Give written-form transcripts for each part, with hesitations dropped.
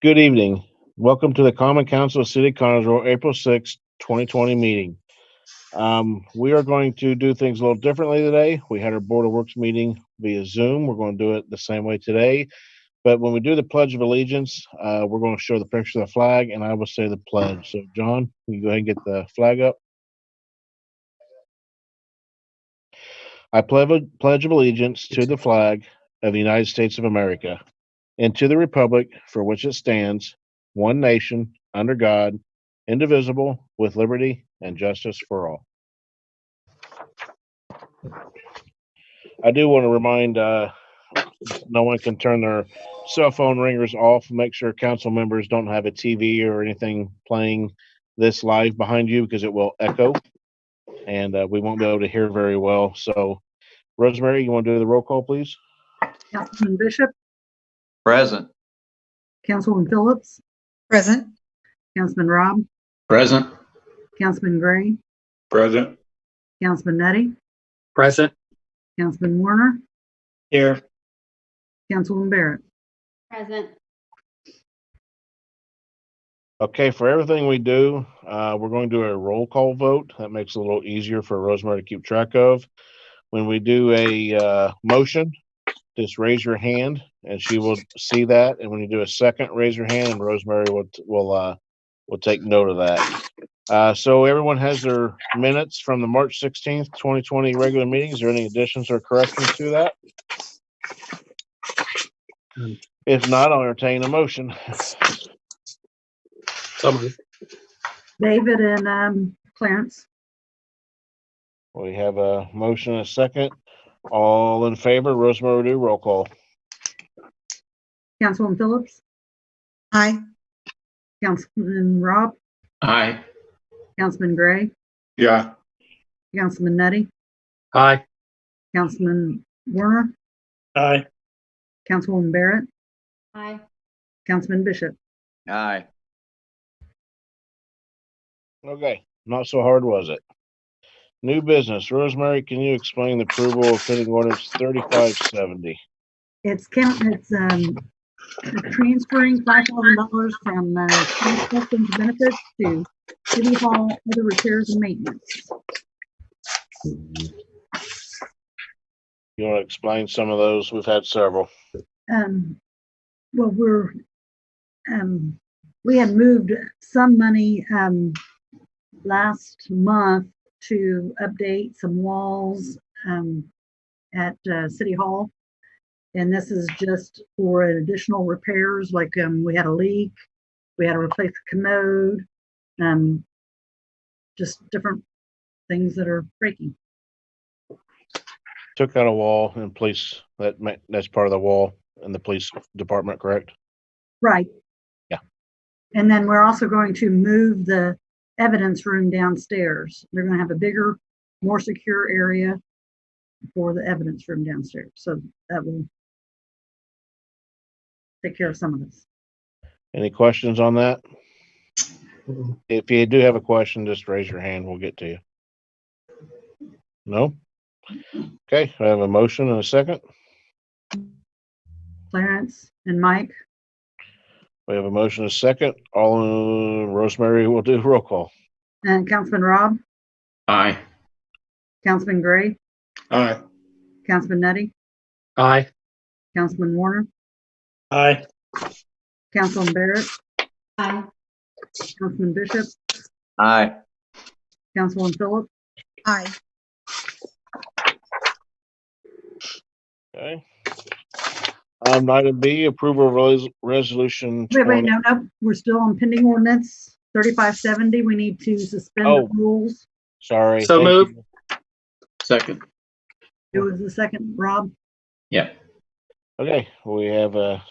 Good evening. Welcome to the Common Council of City of Connersville, April 6th, 2020 meeting. We are going to do things a little differently today. We had our Board of Works meeting via Zoom. We're going to do it the same way today. But when we do the Pledge of Allegiance, we're going to show the picture of the flag, and I will say the pledge. So, John, can you go ahead and get the flag up? I pledge of allegiance to the flag of the United States of America and to the republic for which it stands, one nation, under God, indivisible, with liberty and justice for all. I do want to remind no one can turn their cell phone ringers off. Make sure council members don't have a TV or anything playing this live behind you because it will echo and we won't be able to hear very well. So, Rosemary, you want to do the roll call, please? Councilman Bishop, Present. Councilman Phillips, Present. Councilman Robb, Present. Councilman Gray, Present. Councilman Nutty, Present. Councilman Warner, Here. Councilman Barrett. Present. Okay, for everything we do, we're going to do a roll call vote. That makes it a little easier for Rosemary to keep track of. When we do a motion, just raise your hand and she will see that. And when you do a second, raise your hand and Rosemary will take note of that. So everyone has their minutes from the March 16th, 2020 regular meeting. Is there any additions or corrections to that? If not, I'll entertain a motion. David and Clarence. We have a motion and a second. All in favor, Rosemary will do roll call. Councilman Phillips, Aye. Councilman Robb, Aye. Councilman Gray, Yeah. Councilman Nutty, Aye. Councilman Warner, Aye. Councilwoman Barrett, Aye. Councilman Bishop. Aye. Okay, not so hard, was it? New business. Rosemary, can you explain the approval of pending ordinance 3570? It's transferring $5,000 from customs benefits to City Hall, other repairs and maintenance. You want to explain some of those? We've had several. Well, we had moved some money last month to update some walls at City Hall. And this is just for additional repairs, like we had a leak, we had to replace the commode, just different things that are breaking. Took out a wall in police. That's part of the wall in the police department, correct? Right. Yeah. And then we're also going to move the evidence room downstairs. We're going to have a bigger, more secure area for the evidence room downstairs. So that will take care of some of this. Any questions on that? If you do have a question, just raise your hand. We'll get to you. No? Okay, I have a motion and a second. Clarence and Mike, We have a motion and a second. Rosemary will do roll call. and Councilman Robb, Aye. Councilman Gray, Aye. Councilman Nutty, Aye. Councilman Warner, Aye. Councilman Barrett, Aye. Councilman Bishop, Aye. Councilman Phillips. Aye. Okay. Item B, approval of resolution. Wait, no, we're still on pending ordinance 3570. We need to suspend the rules. Sorry. So thank moved. you. Second. It was the second, Rob. Yeah. Okay, we have a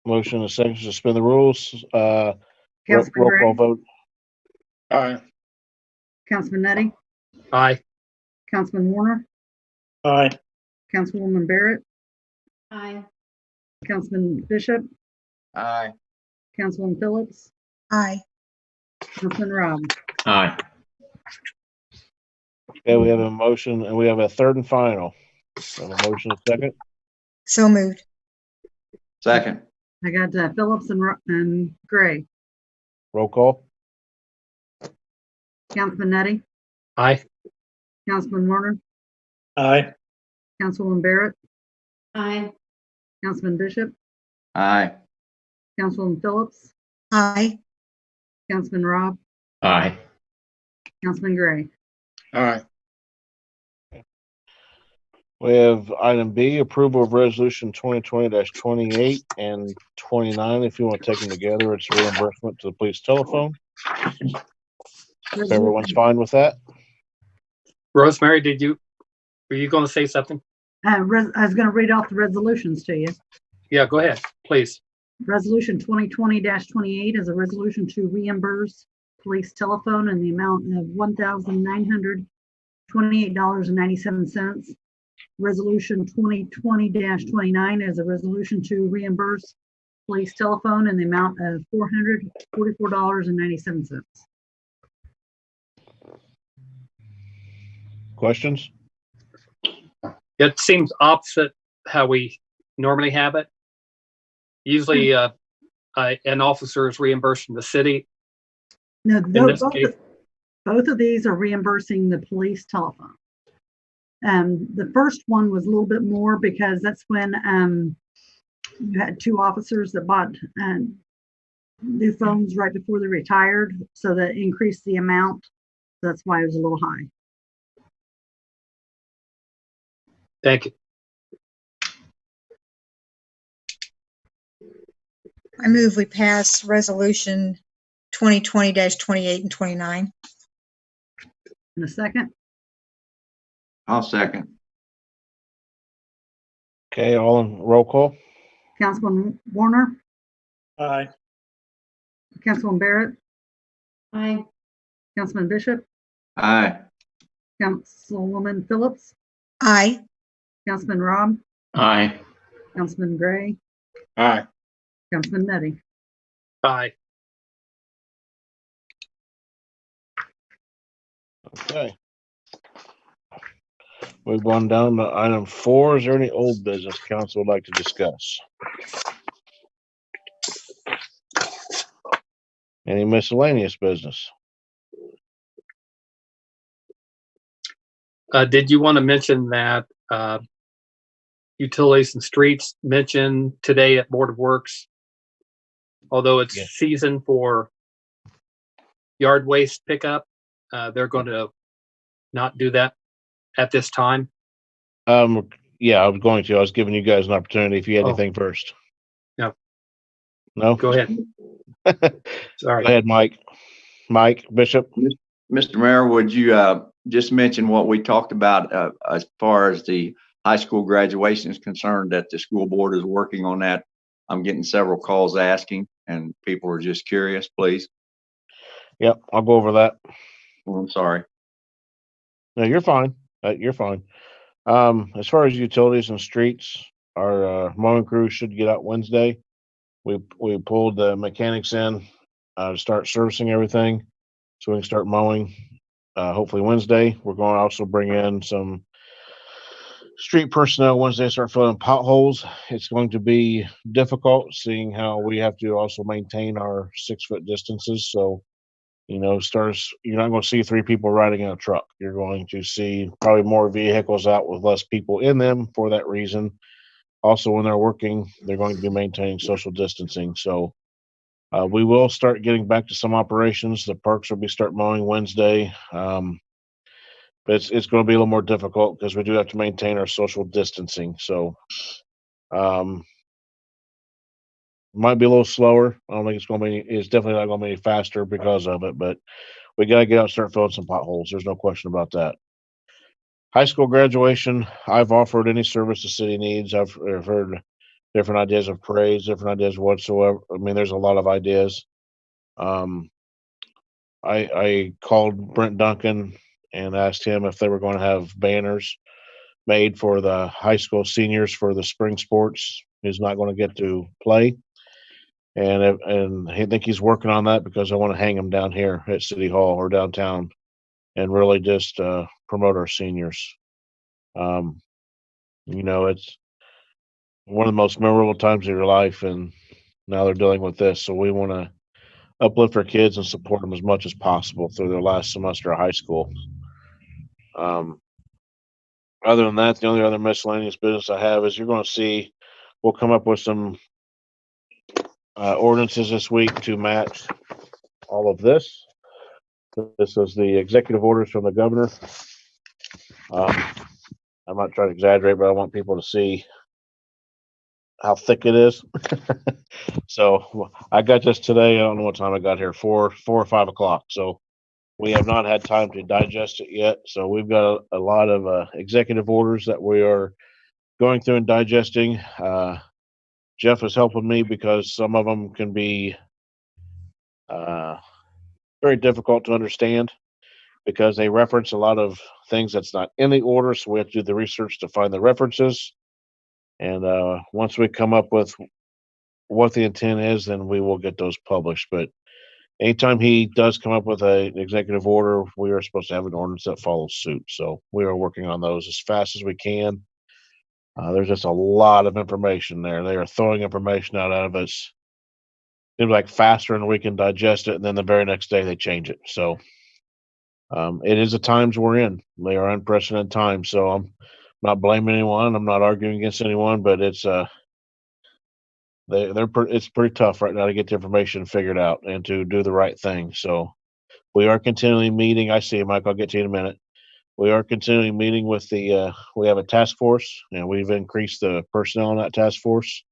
motion and a second to suspend the rules. Roll Councilman call Gray, vote. Aye. Councilman Nutty, Aye. Councilman Warner, Aye. Councilwoman Barrett, Aye. Councilman Bishop, Aye. Councilman Phillips, Aye. Councilman Robb. Aye. Okay, we have a motion and we have a third and final. We have a motion and a second. So moved. Second. I got Phillips and Gray. Roll call. Councilman Nettie, Aye. Councilman Warner, Aye. Councilwoman Barrett, Aye. Councilman Bishop, Aye. Councilwoman Phillips, Aye. Councilman Rob, Aye. Councilman Gray. Aye. We have item B, approval of resolution 2020-28 and 29. If you want to take them together, it's reimbursement to the police telephone. If everyone's fine with that. Rosemary, were you going to say something? I was going to read off the resolutions to you. Yeah, go ahead, please. Resolution 2020-28 is a resolution to reimburse police telephone in the amount of $1,928.97. Resolution 2020-29 is a resolution to reimburse police telephone in the amount of $444.97. Questions? It seems opposite how we normally have it. Usually, an officer is reimbursing the city. No, In this case, both of these are reimbursing the police telephone. The first one was a little bit more because that's when you had two officers that bought new phones right before they retired, so that increased the amount. That's why it was a little high. thank you. I move we pass resolution 2020-28 and 29. In a second, I'll second. Okay, all in roll call. Councilman Warner, Aye. Councilman Barrett, Aye. Councilman Bishop, Aye. Councilwoman Phillips, Aye. Councilman Rob, Aye. Councilman Gray, Aye. Councilman Nettie. Aye. Okay. We've gone down to item 4. Is there any old business council would like to discuss? Any miscellaneous business? Did you want to mention that utilities and streets mentioned today at Board of Works? Although it's Yeah. season for yard waste pickup, they're going to not do that at this time. Yeah, I was going to. I was giving you guys an opportunity if you had Oh. anything first. No. No? Go ahead. Sorry. Go ahead, Mike. Mike Bishop. Mr. Mayor, would you just mention what we talked about as far as the high school graduation is concerned, that the school board is working on that? I'm getting several calls asking, and people are just curious, please. Yep, I'll go over that. Well, I'm sorry. No, you're fine. You're fine. As far as utilities and streets, our mowing crew should get out Wednesday. We pulled the mechanics in to start servicing everything, so we can start mowing. Hopefully Wednesday. We're going to also bring in some street personnel once they start filling potholes. It's going to be difficult, seeing how we have to also maintain our 6-foot distances. So, you're not going to see 3 people riding in a truck. You're going to see probably more vehicles out with less people in them for that reason. Also, when they're working, they're going to be maintaining social distancing. So we will start getting back to some operations. The parks will start mowing Wednesday. But it's going to be a little more difficult because we do have to maintain our social distancing. So might be a little slower. I don't think it's definitely not going to be any faster because of it, but we got to get out and start filling some potholes. There's no question about that. High school graduation, I've offered any service the city needs. I've heard different ideas of parades, different ideas whatsoever. I mean, there's a lot of ideas. I called Brent Duncan and asked him if they were going to have banners made for the high school seniors for the spring sports. He's not going to get to play. And I think he's working on that because I want to hang them down here at City Hall or downtown and really just promote our seniors. It's one of the most memorable times of your life, and now they're dealing with this. So we want to uplift our kids and support them as much as possible through their last semester of high school. Other than that, the only other miscellaneous business I have is you're going to see we'll come up with some ordinances this week to match all of this. This is the executive orders from the governor. I'm not trying to exaggerate, but I want people to see how thick it is. So I got this today. I don't know what time I got here, 4 or 5 o'clock. So we have not had time to digest it yet. So we've got a lot of executive orders that we are going through and digesting. Jeff is helping me because some of them can be very difficult to understand because they reference a lot of things that's not in the order. So we have to do the research to find the references. And once we come up with what the intent is, then we will get those published. But anytime he does come up with an executive order, we are supposed to have an ordinance that follows suit. So we are working on those as fast as we can. There's just a lot of information there. They are throwing information out of us. Seems like faster and we can digest it, and then the very next day they change it. So it is the times we're in. They are unprecedented times. So I'm not blaming anyone. I'm not arguing against anyone, but it's it's pretty tough right now to get the information figured out and to do the right thing. So we are continually meeting. I see you, Mike. I'll get to you in a minute. We are continually meeting with we have a task force, and we've increased the personnel in that task force.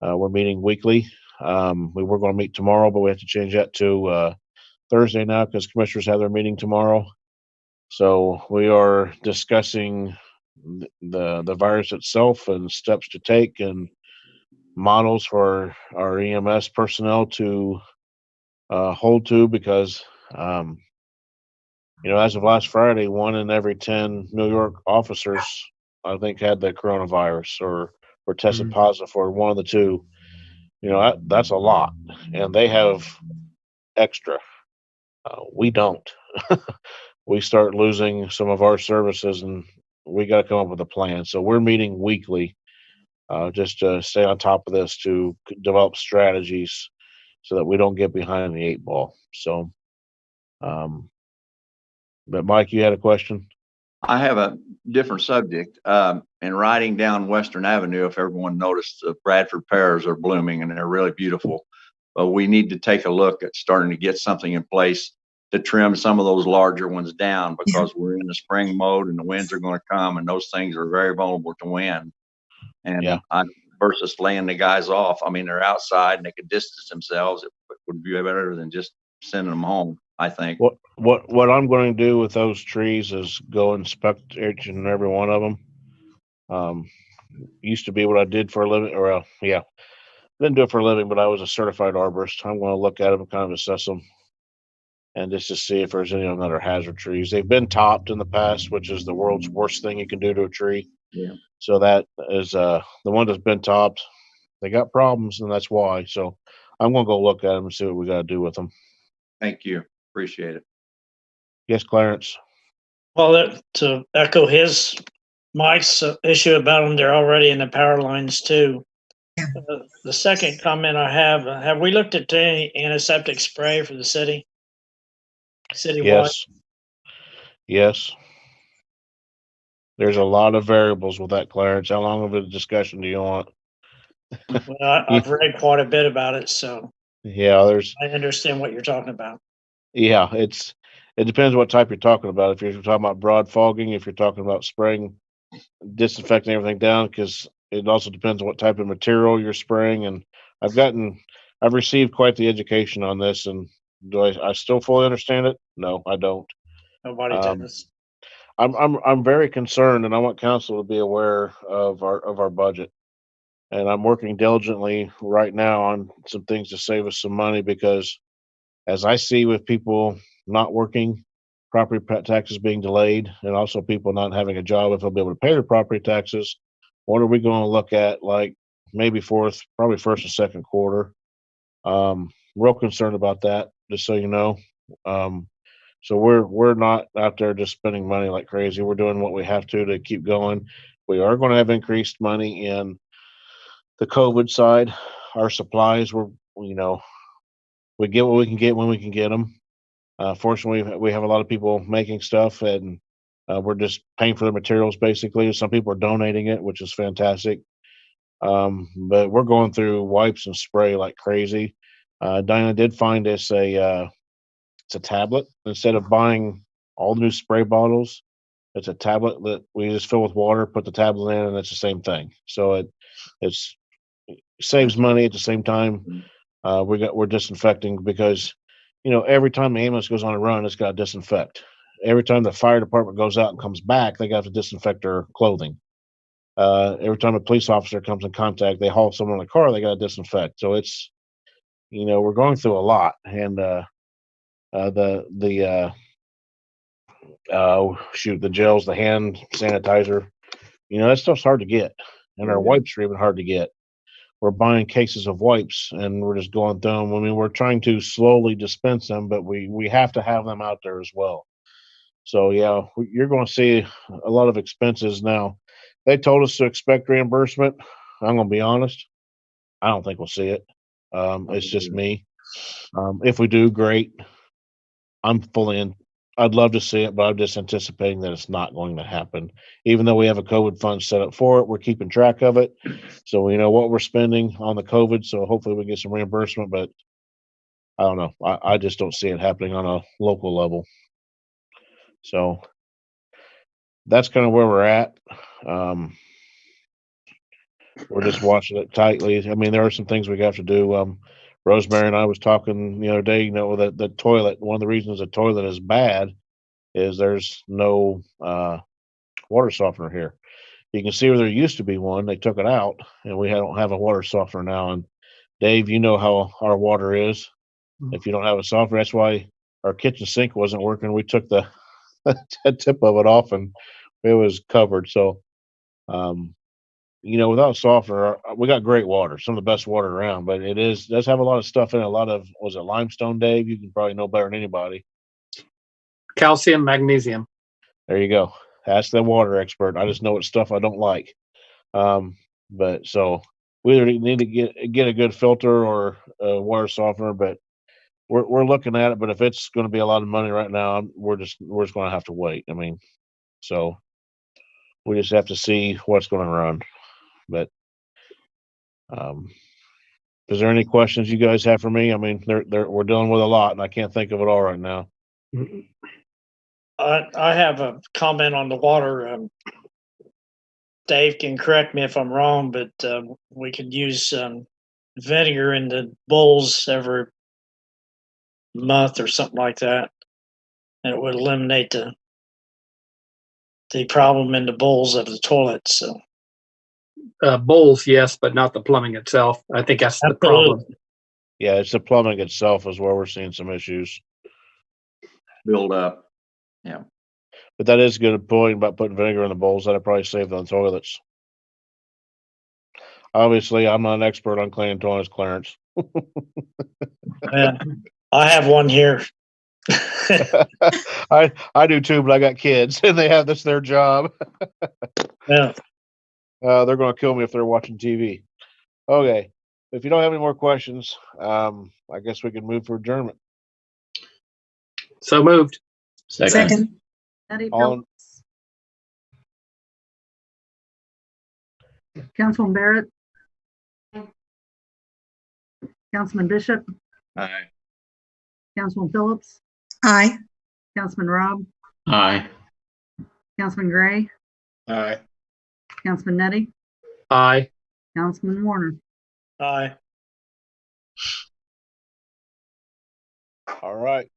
We're meeting weekly. We were going to meet tomorrow, but we have to change that to Thursday now because commissioners have their meeting tomorrow. So we are discussing the virus itself and steps to take and models for our EMS personnel to hold to because as of last Friday, 1 in every 10 New York officers, I think, had the coronavirus or were tested positive for one of the two. That's a lot, and they have extra. We don't. We start losing some of our services, and we got to come up with a plan. So we're meeting weekly, just to stay on top of this to develop strategies so that we don't get behind the 8 ball. So, but Mike, you had a question? I have a different subject. In riding down Western Avenue, if everyone noticed, the Bradford pears are blooming and they're really beautiful. But we need to take a look at starting to get something in place to trim some of those larger ones down because we're in the spring mode and the winds are going to come and those things are very vulnerable to wind. And versus laying the guys off, I mean, they're outside and they could distance themselves. It would be better than just sending them home, I think. What I'm going to do with those trees is go inspect each and every one of them. Used to be what I did for a living, didn't do it for a living, but I was a certified arborist. I'm going to look at them and kind of assess them and just to see if there's any other hazard trees. They've been topped in the past, which is the world's worst thing you can do to a tree. Yeah. So that is the one that's been topped. They got problems, and that's why. So I'm going to go look at them and see what we got to do with them. Thank you. Appreciate it. Yes, Clarence. Well, to echo Mike's issue about them, they're already in the power lines too. The second comment I have we looked at any antiseptic spray for the city? Citywide? Yes. There's a lot of variables with that, Clarence. How long of a discussion do you want? Well, I've read quite a bit about it, so yeah, I understand what you're talking about. Yeah, it depends what type you're talking about. If you're talking about broad fogging, if you're talking about spraying, disinfecting everything down, because it also depends on what type of material you're spraying. And I've received quite the education on this. And do I still fully understand it? No, I don't. Nobody does. I'm very concerned, and I want council to be aware of our budget. And I'm working diligently right now on some things to save us some money because, as I see with people not working, property taxes being delayed, and also people not having a job if they'll be able to pay their property taxes, what are we going to look at? Like maybe probably first and second quarter. Real concerned about that, just so you know. So we're not out there just spending money like crazy. We're doing what we have to keep going. We are going to have increased money in the COVID side, our supplies were, you know, we get what we can get when we can get them. Fortunately, we have a lot of people making stuff, and we're just paying for the materials basically. Some people are donating it, which is fantastic. But we're going through wipes and spray like crazy. Diana did find us it's a tablet. Instead of buying all the new spray bottles, it's a tablet that we just fill with water, put the tablet in, and it's the same thing. So it saves money at the same time. We're disinfecting because, you know, every time the ambulance goes on a run, it's got to disinfect. Every time the fire department goes out and comes back, they got to disinfect their clothing. Every time a police officer comes in contact, they haul someone in the car, they got to disinfect. So it's, you know, we're going through a lot, and the gels, the hand sanitizer, you know, that stuff's hard to get, and our wipes are even hard to get. We're buying cases of wipes, and we're just going through them. I mean, we're trying to slowly dispense them, but we have to have them out there as well. So yeah, you're going to see a lot of expenses now. They told us to expect reimbursement. I'm going to be honest. I don't think we'll see it. It's just me. If we do, great. I'm fully in. I'd love to see it, but I'm just anticipating that it's not going to happen. Even though we have a COVID fund set up for it, we're keeping track of it. So we know what we're spending on the COVID. So hopefully we get some reimbursement, but I don't know. I just don't see it happening on a local level. So that's kind of where we're at. We're just watching it tightly. I mean, there are some things we have to do. Rosemary and I was talking the other day, you know, that the toilet, one of the reasons the toilet is bad is there's no water softener here. You can see where there used to be one. They took it out, and we don't have a water softener now. And Dave, you know how our water is. If you don't have a softener, that's why our kitchen sink wasn't working. We took the tip of it off, and it was covered. So, you know, without softener, we got great water, some of the best water around, but does have a lot of stuff in it. A lot of, was it limestone, Dave? You can probably know better than anybody. Calcium, magnesium. There you go. Ask the water expert. I just know it's stuff I don't like. But so we either need to get a good filter or a water softener, but we're looking at it. But if it's going to be a lot of money right now, we're just going to have to wait. I mean, so we just have to see what's going to run. But is there any questions you guys have for me? I mean, we're dealing with a lot, and I can't think of it all right now. I have a comment on the water. Dave can correct me if I'm wrong, but we could use vinegar in the bowls every month or something like that, and it would eliminate the problem in the bowls of the toilet. So Bowls, yes, but not the plumbing itself. I think that's the problem. Yeah, it's the plumbing itself is where we're seeing some issues. Build up. But that is a good point about putting vinegar in the bowls. That'll probably save the toilets. Obviously, I'm not an expert on cleaning toilets, Clarence. yeah, I have one here. I do too, but I got kids and they have this their job. Yeah. They're going to kill me if they're watching TV. Okay. If you don't have any more questions, I guess we can move for adjournment. So moved. Second. Nettie All- Phillips. Councilman Barrett. Councilman Bishop. Aye. Councilman Phillips. Aye. Councilman Rob. Aye. Councilman Gray. Aye. Councilman Nettie. Aye. Councilman Warner. Aye. All right.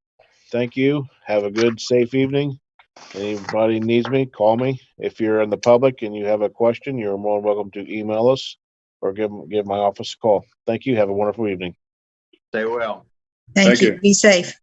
Thank you. Have a good, safe evening. Anybody needs me, call me. If you're in the public and you have a question, you're more than welcome to email us or give my office a call. Thank you. Have a wonderful evening. Stay well. Thank Thank you. you. Be safe.